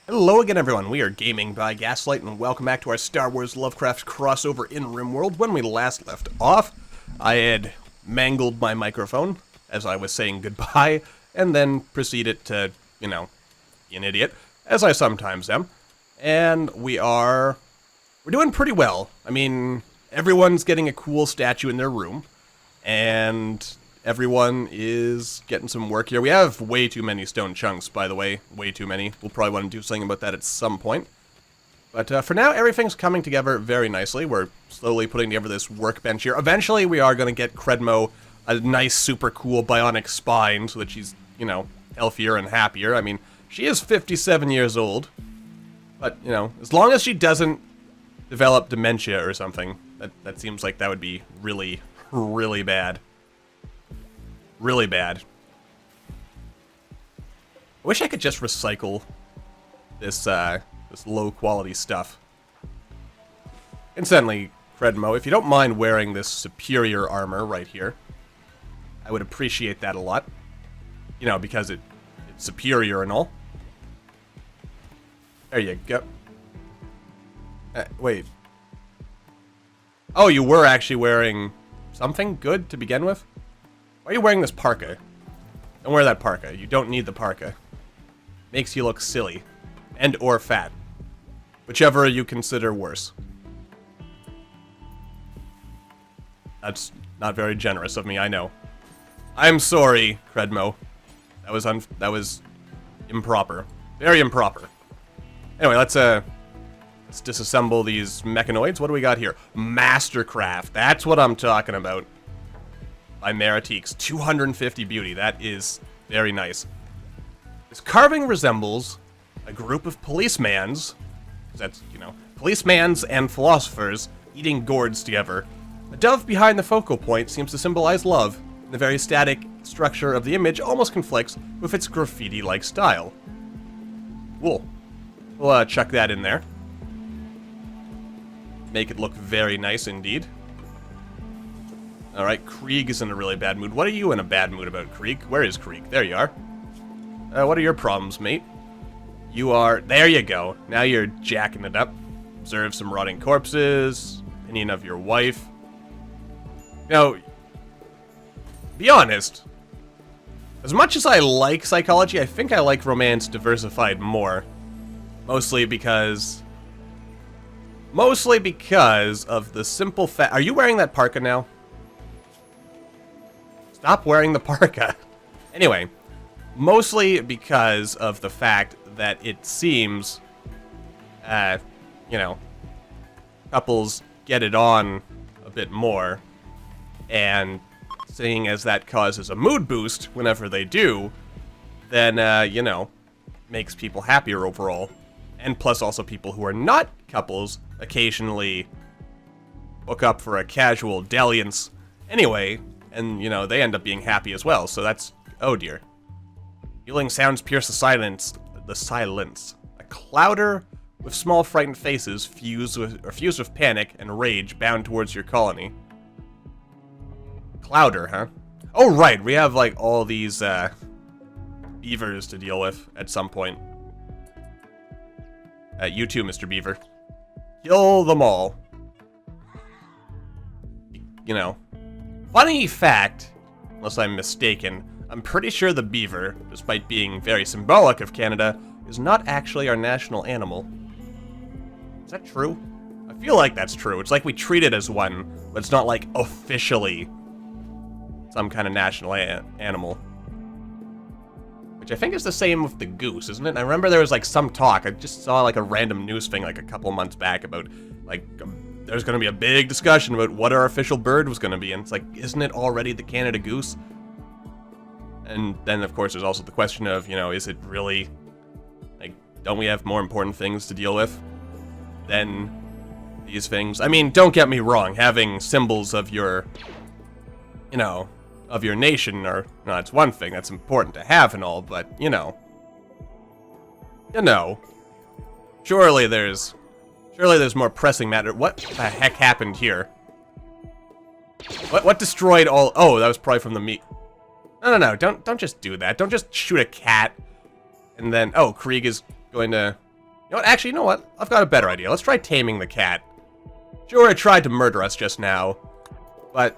Hello again, everyone. We are Gaming by Gaslight, and welcome back to our Star Wars Lovecraft crossover in RimWorld. When we last left off, I had mangled my microphone as I was saying goodbye, and then proceeded to, be an idiot, as I sometimes am. And we're doing pretty well. I mean, everyone's getting a cool statue in their room, and everyone is getting some work here. We have way too many stone chunks, by the way. Way too many. We'll probably want to do something about that at some point. But for now, everything's coming together very nicely. We're slowly putting together this workbench here. Eventually, we are going to get Credmo a nice, super cool bionic spine so that she's, healthier and happier. I mean, she is 57 years old. But, as long as she doesn't develop dementia or something, that seems like that would be really, really bad. Really bad. I wish I could just recycle this this low quality stuff. Incidentally, Credmo, if you don't mind wearing this superior armor right here, I would appreciate that a lot. Because it's superior and all. There you go. Wait. Oh, you were actually wearing something good to begin with? Why are you wearing this parka? Don't wear that parka. You don't need the parka. Makes you look silly. And or fat. Whichever you consider worse. That's not very generous of me, I know. I'm sorry, Credmo. That was improper. Very improper. Anyway, let's disassemble these mechanoids. What do we got here? Mastercraft. That's what I'm talking about. By Meritiques. 250 beauty. That is very nice. This carving resembles a group of policemans. That's, policemans and philosophers eating gourds together. A dove behind the focal point seems to symbolize love. The very static structure of the image almost conflicts with its graffiti-like style. Cool. We'll chuck that in there. Make it look very nice indeed. Alright, Krieg is in a really bad mood. What are you in a bad mood about, Krieg? Where is Krieg? There you are. What are your problems, mate? You are... There you go. Now you're jacking it up. Observe some rotting corpses. Opinion of your wife. Be honest. As much as I like psychology, I think I like romance diversified more. Mostly because of the simple fact... Are you wearing that parka now? Stop wearing the parka. Anyway, mostly because of the fact that it seems, couples get it on a bit more, and seeing as that causes a mood boost whenever they do, then, makes people happier overall. And plus also people who are not couples occasionally hook up for a casual dalliance anyway, and, they end up being happy as well, so that's... Oh, dear. Healing sounds pierce the silence. A clouder with small frightened faces fused with panic and rage bound towards your colony. Clouder, huh? Oh, right, we have, all these, beavers to deal with at some point. You too, Mr. Beaver. Kill them all. Funny fact, unless I'm mistaken, I'm pretty sure the beaver, despite being very symbolic of Canada, is not actually our national animal. Is that true? I feel like that's true. It's like we treat it as one, but it's not officially some kind of national animal. Which I think is the same with the goose, isn't it? I remember there was some talk. I just saw a random news thing a couple months back about there's going to be a big discussion about what our official bird was going to be, and it's isn't it already the Canada goose? And then, of course, there's also the question of, is it really, don't we have more important things to deal with than these things? I mean, don't get me wrong, having symbols of your, of your nation are, it's one thing that's important to have and all, but, surely there's more pressing matter. What the heck happened here? What destroyed all... Oh, that was probably from the meat. No, don't just do that. Don't just shoot a cat and then... Oh, Krieg is going to You know what? Actually, you know what? I've got a better idea. Let's try taming the cat. Sure, it tried to murder us just now, but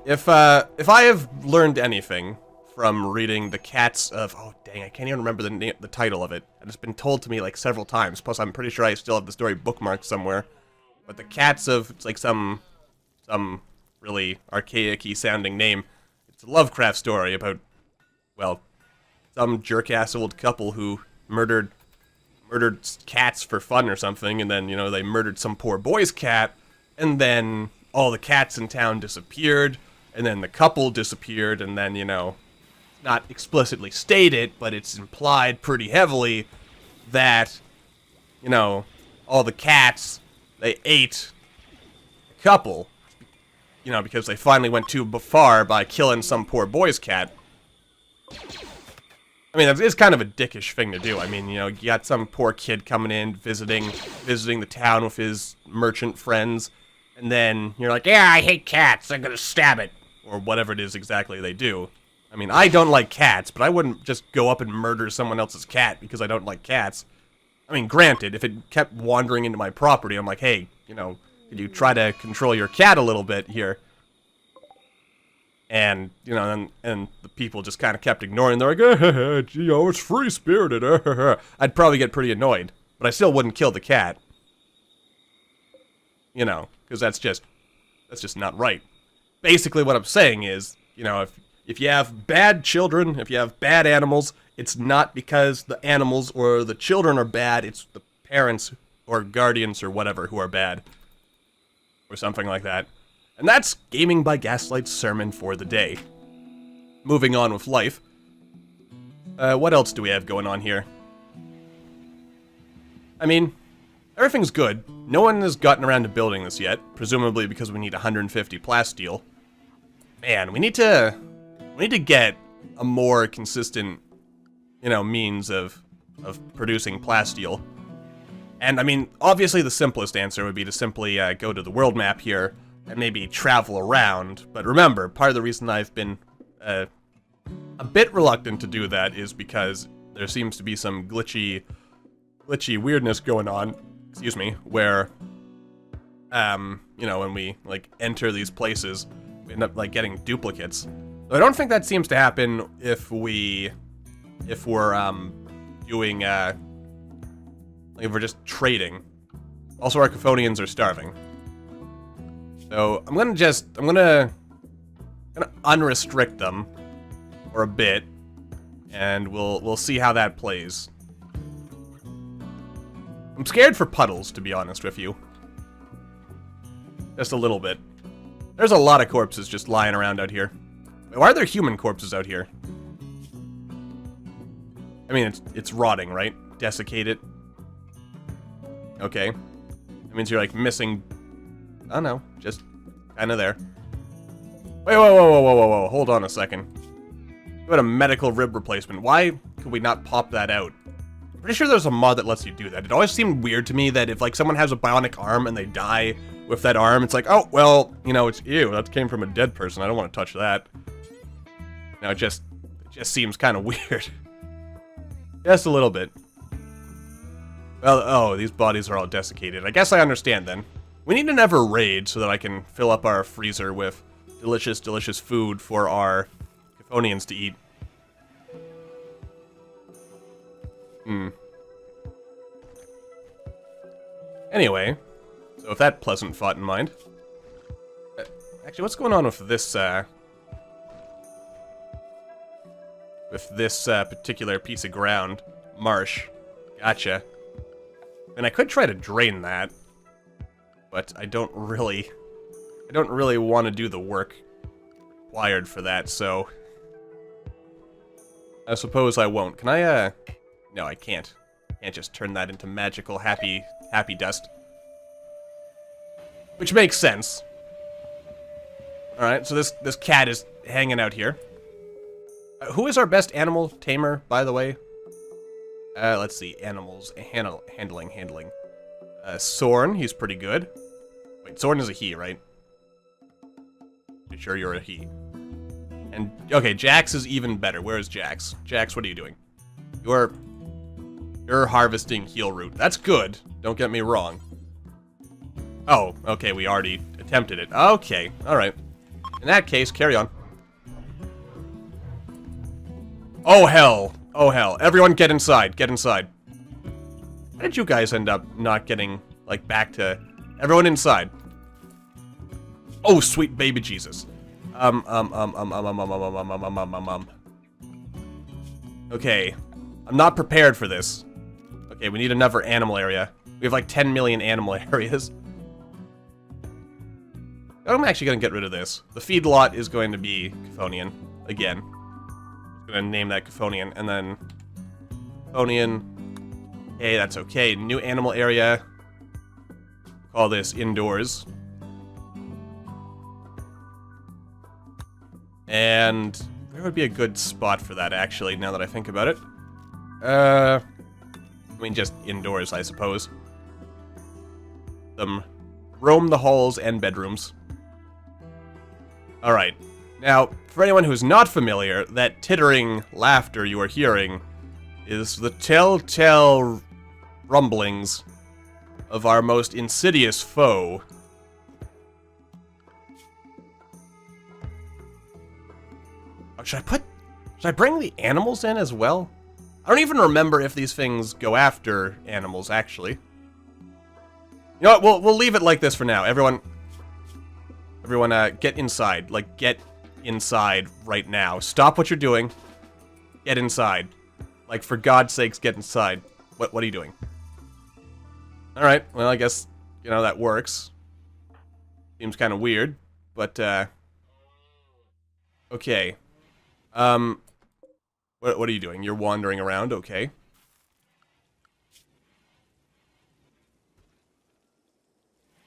if I have learned anything from reading The Cats of... Oh, dang, I can't even remember the title of it. And it's been told to me, like, several times. Plus, I'm pretty sure I still have the story bookmarked somewhere. But The Cats of... It's like some really archaic-y sounding name. It's a Lovecraft story about, well, some jerk-ass old couple who murdered cats for fun or something, and then, you know, they murdered some poor boy's cat, and then all the cats in town disappeared, and then the couple disappeared, and then, you know... Not explicitly stated, but it's implied pretty heavily that, you know, all the cats, they ate a couple, you know, because they finally went too far by killing some poor boy's cat. I mean, it's kind of a dickish thing to do. I mean, you know, you got some poor kid coming in, visiting the town with his merchant friends, and then you're like, yeah, I hate cats, I'm gonna stab it, or whatever it is exactly they do. I mean, I don't like cats, but I wouldn't just go up and murder someone else's cat because I don't like cats. I mean, granted, if it kept wandering into my property, I'm like, hey, you know, could you try to control your cat a little bit here? And, you know, and the people just kind of kept ignoring. They're like, you know, it's free-spirited. I'd probably get pretty annoyed, but I still wouldn't kill the cat. You know, because that's just not right. Basically, what I'm saying is, you know, if you have bad children, if you have bad animals, it's not because the animals or the children are bad, it's the parents or guardians or whatever who are bad. Or something like that. And that's Gaming by Gaslight's sermon for the day. Moving on with life. What else do we have going on here? I mean, everything's good. No one has gotten around to building this yet, presumably because we need 150 plasteel. Man, we need to get a more consistent, you know, means of producing plasteel. And, I mean, obviously the simplest answer would be to simply go to the world map here and maybe travel around. But remember, part of the reason I've been a bit reluctant to do that is because there seems to be some glitchy weirdness going on, excuse me, where, you know, when we, like, enter these places, we end up, like, getting duplicates. I don't think that seems to happen if we're doing, like if we're just trading. Also, our Chthonians are starving. So, I'm gonna unrestrict them for a bit, and we'll see how that plays. I'm scared for puddles, to be honest with you. Just a little bit. There's a lot of corpses just lying around out here. Why are there human corpses out here? I mean, it's rotting, right? Desiccated. Okay. That means you're, like, missing... Oh, no. Just kind of there. Wait, whoa. Hold on a second. You had a medical rib replacement. Why could we not pop that out? I'm pretty sure there's a mod that lets you do that. It always seemed weird to me that if, like, someone has a bionic arm and they die with that arm, it's like, oh, well, you know, it's ew. That came from a dead person. I don't want to touch that. No, it just seems kind of weird. Just a little bit. Well, oh, these bodies are all desiccated. I guess I understand then. We need to never raid so that I can fill up our freezer with delicious, delicious food for our Chthonians to eat. Anyway, so with that pleasant thought in mind... actually, what's going on with this, particular piece of ground? Marsh. Gotcha. And I could try to drain that, but I don't really want to do the work required for that, so I suppose I won't. Can I, no, I can't. Can't just turn that into magical happy dust. Which makes sense. Alright, so this cat is hanging out here. Who is our best animal tamer, by the way? Let's see. Animals. Handling. Sorn, he's pretty good. Wait, Sorn is a he, right? You sure you're a he? And, okay, Jax is even better. Where is Jax? Jax, what are you doing? You're You're harvesting heal root. That's good. Don't get me wrong. Oh, okay, we already attempted it. Okay, alright. In that case, carry on. Oh, hell. Oh, hell. Everyone get inside. Get inside. How did you guys end up not getting, like, back to... Everyone inside. Oh, sweet baby Jesus. Okay. I'm not prepared for this. Okay, we need another animal area. We have, like, 10 million animal areas. I'm actually going to get rid of this. The feedlot is going to be Chthonian. Again. I'm going to name that Chthonian. And then... Chthonian. Okay, that's okay. New animal area. Call this indoors. And... Where would be a good spot for that, actually, now that I think about it? I mean, just indoors, I suppose. Roam the halls and bedrooms. Alright. Now, for anyone who's not familiar, that tittering laughter you are hearing is the telltale rumblings of our most insidious foe. Oh, should I bring the animals in as well? I don't even remember if these things go after animals, actually. You know what, we'll leave it like this for now. Everyone, get inside. Like, get inside right now. Stop what you're doing. Get inside. Like, for God's sakes, get inside. What are you doing? Alright, well, I guess, you know, that works. Seems kind of weird, but, okay. What are you doing? You're wandering around, okay.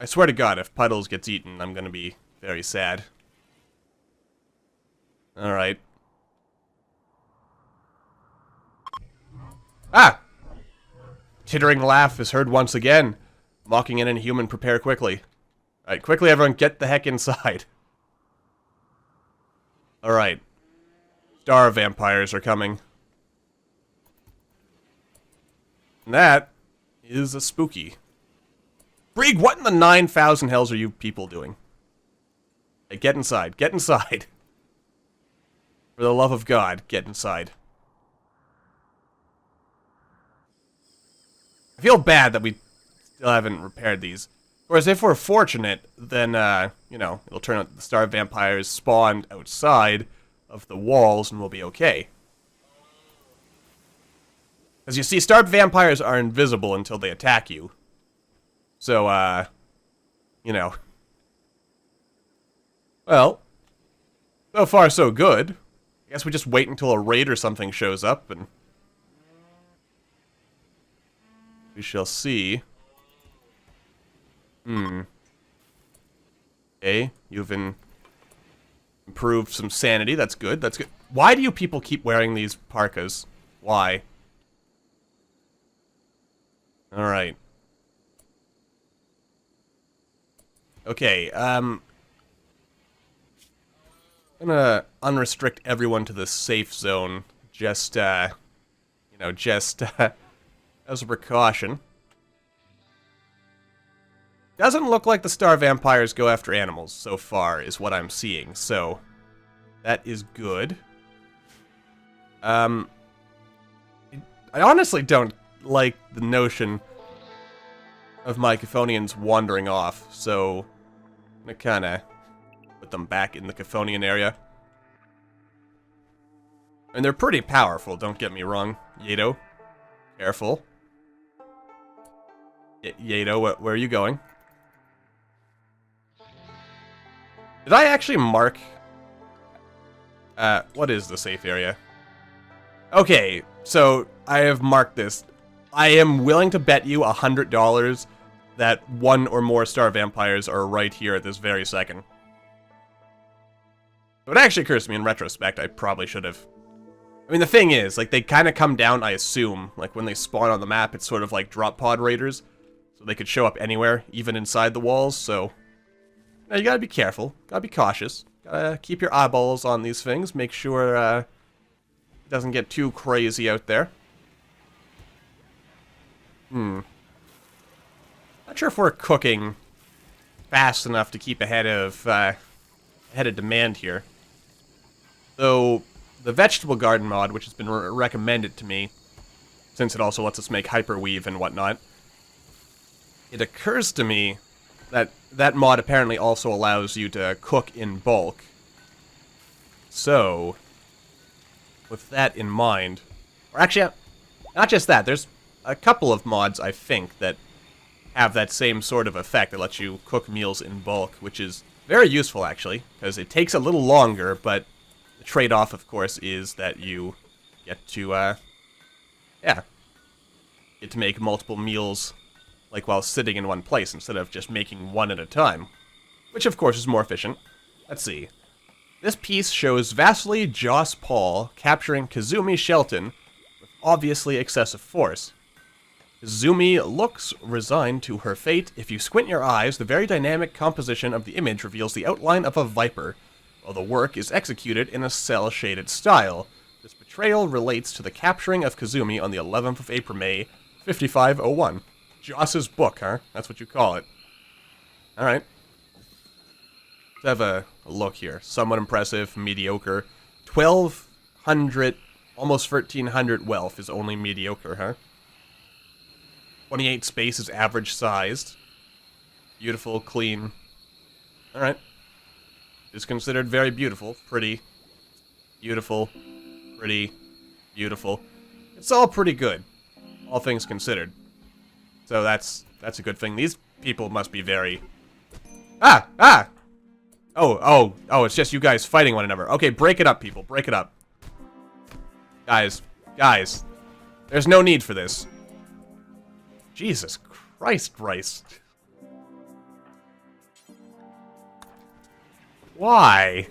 I swear to God, if Puddles gets eaten, I'm gonna be very sad. Alright. Ah! Tittering laugh is heard once again. Mocking an inhuman, prepare quickly. Alright, quickly everyone, get the heck inside. Alright. Star vampires are coming. And that is a spooky. Brieg, what in the 9,000 hells are you people doing? Hey, get inside. Get inside. For the love of God, get inside. I feel bad that we still haven't repaired these. Whereas if we're fortunate, then, you know, it'll turn out the star vampires spawned outside of the walls and we'll be okay. As you see, star vampires are invisible until they attack you. So, you know. Well, so far so good. I guess we just wait until a raid or something shows up and we shall see. Okay, you've improved some sanity. That's good. That's good. Why do you people keep wearing these parkas? Why? Alright. Okay, I'm gonna unrestrict everyone to the safe zone. Just, you know, just, as a precaution. Doesn't look like the star vampires go after animals so far, is what I'm seeing, so that is good. I honestly don't like the notion of my Chthonians wandering off, so I'm gonna kinda put them back in the Chthonian area. And they're pretty powerful, don't get me wrong. Yato, careful. Yato, where are you going? Did I actually mark... what is the safe area? Okay, so I have marked this. I am willing to bet you $100 that one or more star vampires are right here at this very second. It would actually occurs to me in retrospect, I probably should have. I mean, the thing is, like, they kind of come down, I assume. Like, when they spawn on the map, it's sort of like drop pod raiders. So they could show up anywhere, even inside the walls, so... Now, you gotta be careful. Gotta be cautious. Gotta keep your eyeballs on these things. Make sure, it doesn't get too crazy out there. Not sure if we're cooking fast enough to keep ahead of demand here. Though the vegetable garden mod, which has been recommended to me, since it also lets us make hyperweave and whatnot, it occurs to me that that mod apparently also allows you to cook in bulk. So, with that in mind, or actually, not just that, there's a couple of mods, I think, that have that same sort of effect that lets you cook meals in bulk, which is very useful, actually, because it takes a little longer, but the trade-off, of course, is that you get to, get to make multiple meals, like, while sitting in one place, instead of just making one at a time, which, of course, is more efficient. Let's see. This piece shows Vasily Joss Paul capturing Kazumi Shelton with obviously excessive force. Kazumi looks resigned to her fate. If you squint your eyes, the very dynamic composition of the image reveals the outline of a viper, while the work is executed in a cel-shaded style. This betrayal relates to the capturing of Kazumi on the 11th of April, May, 5501. Joss's book, huh? That's what you call it. Alright. Let's have a look here. Somewhat impressive, mediocre. 1,200, almost 1,300 wealth is only mediocre, huh? 28 space is average sized. Beautiful, clean. Alright. Is considered very beautiful. Pretty. Beautiful. Pretty. Beautiful. It's all pretty good. All things considered. So that's a good thing. These people must be very... Ah! Oh, it's just you guys fighting one another. Okay, break it up, people. Break it up. Guys. There's no need for this. Jesus Christ, Bryce. Why?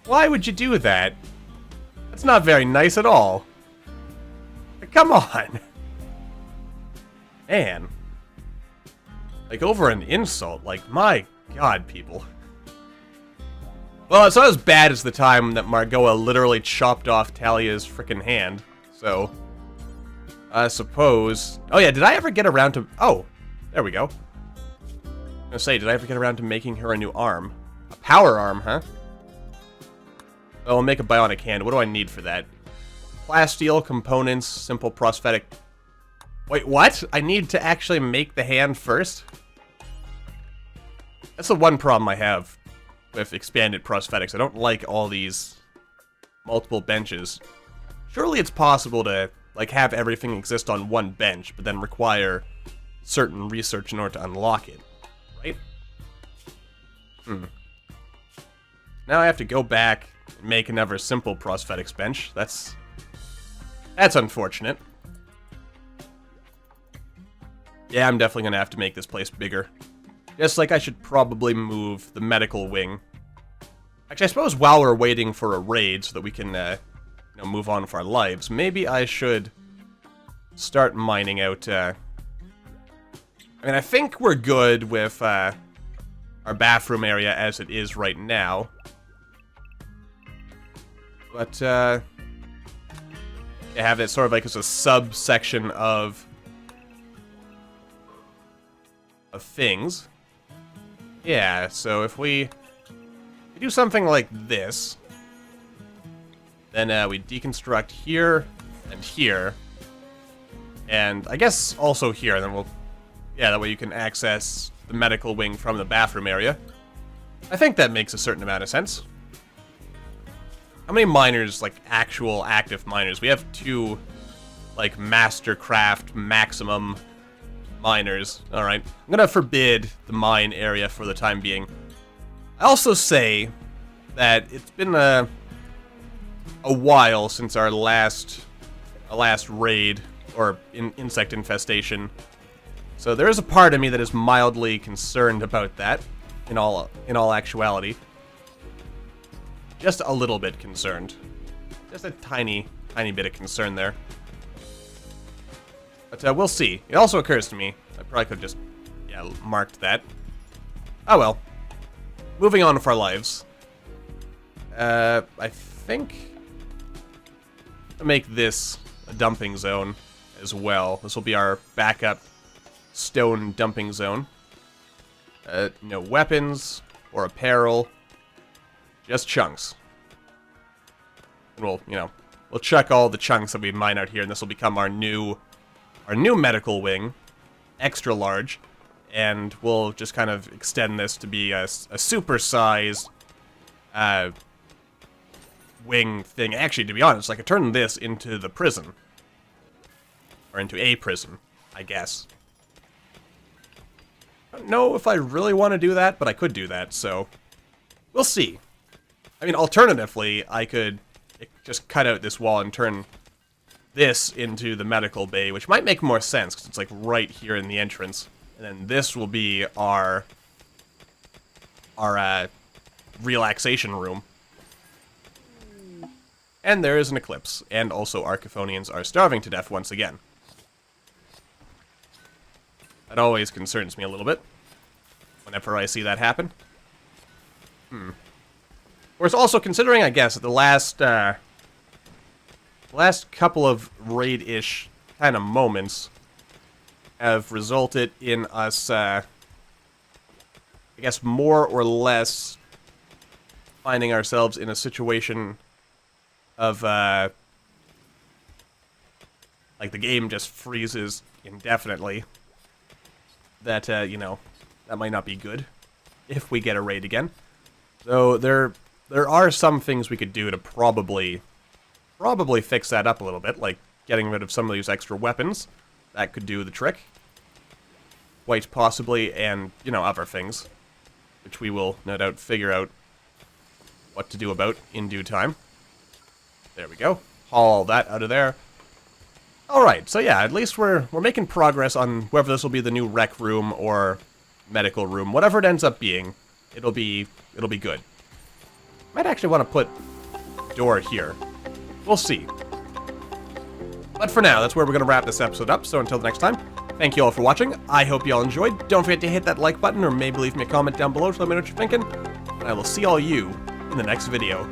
Why would you do that? That's not very nice at all. Come on. Man. Like, over an insult. Like, my God, people. Well, it's not as bad as the time that Margoa literally chopped off Talia's frickin' hand. So, I suppose... Oh yeah, did I ever get around to... Oh, there we go. I'm gonna say, did I ever get around to making her a new arm? A power arm, huh? Oh, I'll make a bionic hand. What do I need for that? Plasteel, components, simple prosthetic... Wait, what? I need to actually make the hand first? That's the one problem I have with expanded prosthetics. I don't like all these multiple benches. Surely it's possible to, like, have everything exist on one bench, but then require certain research in order to unlock it, right? Now I have to go back and make another simple prosthetics bench. That's unfortunate. Yeah, I'm definitely gonna have to make this place bigger. Just like I should probably move the medical wing. Actually, I suppose while we're waiting for a raid so that we can, move on with our lives, maybe I should start mining out, I mean, I think we're good with, our bathroom area as it is right now. But, I have it sort of like as a subsection of things. Yeah, so if we do something like this, then we deconstruct here and here, and I guess also here, and then we'll, yeah, that way you can access the medical wing from the bathroom area. I think that makes a certain amount of sense. How many miners, like actual active miners? We have 2, like, Mastercraft maximum miners. Alright. I'm gonna forbid the mine area for the time being. I also say that it's been a while since our last raid, or insect infestation. So there is a part of me that is mildly concerned about that, in all actuality. Just a little bit concerned. Just a tiny bit of concern there. But we'll see. It also occurs to me, I probably could have just, yeah, marked that. Oh well. Moving on with our lives. I think I'll make this a dumping zone. as well. This will be our backup stone dumping zone. No weapons or apparel, just chunks. And we'll, we'll chuck all the chunks that we mine out here, and this will become our new medical wing, extra large, and we'll just kind of extend this to be a super-sized wing thing. Actually, to be honest, I could turn this into the prison. Or into a prison, I guess. I don't know if I really want to do that, but I could do that, so we'll see. I mean, alternatively, I could just cut out this wall and turn this into the medical bay, which might make more sense, because it's like right here in the entrance. And then this will be our relaxation room. And there is an eclipse, and also Archaphonians are starving to death once again. That always concerns me a little bit, whenever I see that happen. Of course, also considering, I guess, that the last couple of raid-ish kind of moments have resulted in us, I guess, more or less finding ourselves in a situation of, like, the game just freezes indefinitely. That, that might not be good if we get a raid again. So there are some things we could do to probably fix that up a little bit, like getting rid of some of these extra weapons. That could do the trick. Quite possibly, and, other things, which we will, no doubt, figure out what to do about in due time. There we go. Haul that out of there. Alright, so yeah, at least we're making progress on whether this will be the new rec room or medical room. Whatever it ends up being, it'll be good. Might actually want to put a door here. We'll see. But for now, that's where we're going to wrap this episode up, so until the next time, thank you all for watching. I hope you all enjoyed. Don't forget to hit that like button, or maybe leave me a comment down below to let me know what you're thinking. And I will see all you in the next video.